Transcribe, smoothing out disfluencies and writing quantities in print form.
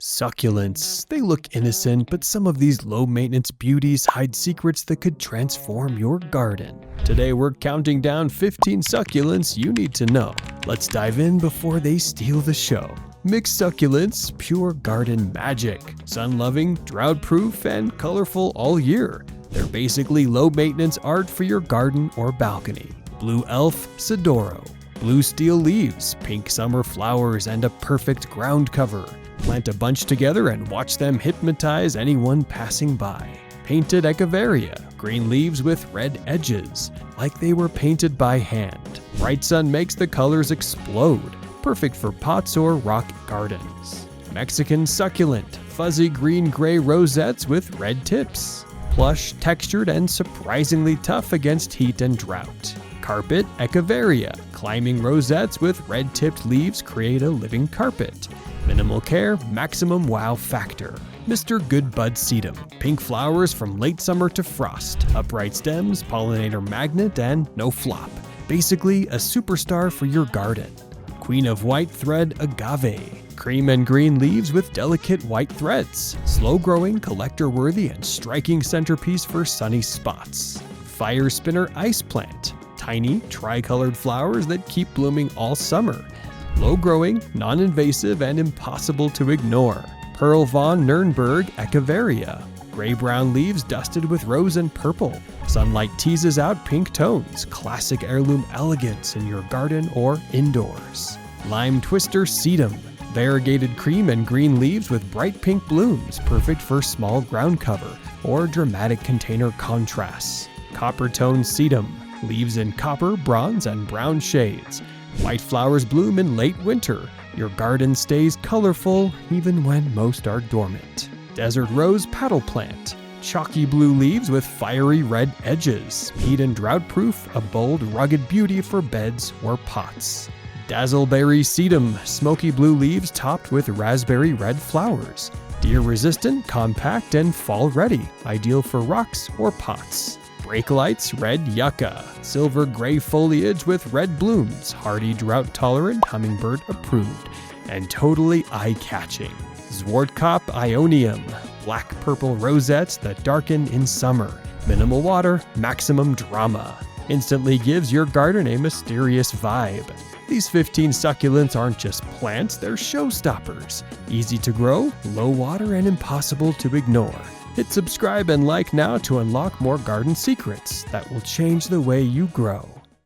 Succulents. They look innocent, but some of these low-maintenance beauties hide secrets that could transform your garden. Today we're counting down 15 succulents you need to know. Let's dive in before they steal the show. Mixed succulents, pure garden magic. Sun-loving, drought-proof, and colorful all year. They're basically low-maintenance art for your garden or balcony. Blue Elf Sedoro. Blue steel leaves, pink summer flowers, and a perfect ground cover. Plant a bunch together and watch them hypnotize anyone passing by. Painted Echeveria, green leaves with red edges, like they were painted by hand. Bright sun makes the colors explode, perfect for pots or rock gardens. Mexican Succulent, fuzzy green-gray rosettes with red tips. Plush, textured and surprisingly tough against heat and drought. Carpet Echeveria, climbing rosettes with red-tipped leaves create a living carpet. Minimal care, maximum wow factor. Mr. Good Bud Sedum, pink flowers from late summer to frost. Upright stems, pollinator magnet, and no flop. Basically a superstar for your garden. Queen of White Thread Agave, cream and green leaves with delicate white threads. Slow-growing, collector-worthy, and striking centerpiece for sunny spots. Fire Spinner Ice Plant, tiny, tricolored flowers that keep blooming all summer. Low-growing, non-invasive, and impossible to ignore. Pearl von Nürnberg Echeveria, gray-brown leaves dusted with rose and purple. Sunlight teases out pink tones, classic heirloom elegance in your garden or indoors. Lime Twister Sedum, variegated cream and green leaves with bright pink blooms, perfect for small ground cover or dramatic container contrasts. Copper Tone Sedum, leaves in copper, bronze, and brown shades. White flowers bloom in late winter. Your garden stays colorful even when most are dormant. Desert Rose Paddle Plant, chalky blue leaves with fiery red edges. Heat and drought proof, a bold, rugged beauty for beds or pots. Dazzleberry Sedum, smoky blue leaves topped with raspberry red flowers. Deer resistant, compact, and fall ready, ideal for rocks or pots. Brake Lights Red Yucca, silver gray foliage with red blooms, hardy drought tolerant, hummingbird approved, and totally eye-catching. Zwartkop Ionium, black purple rosettes that darken in summer. Minimal water, maximum drama. Instantly gives your garden a mysterious vibe. These 15 succulents aren't just plants, they're showstoppers. Easy to grow, low water, and impossible to ignore. Hit subscribe and like now to unlock more garden secrets that will change the way you grow.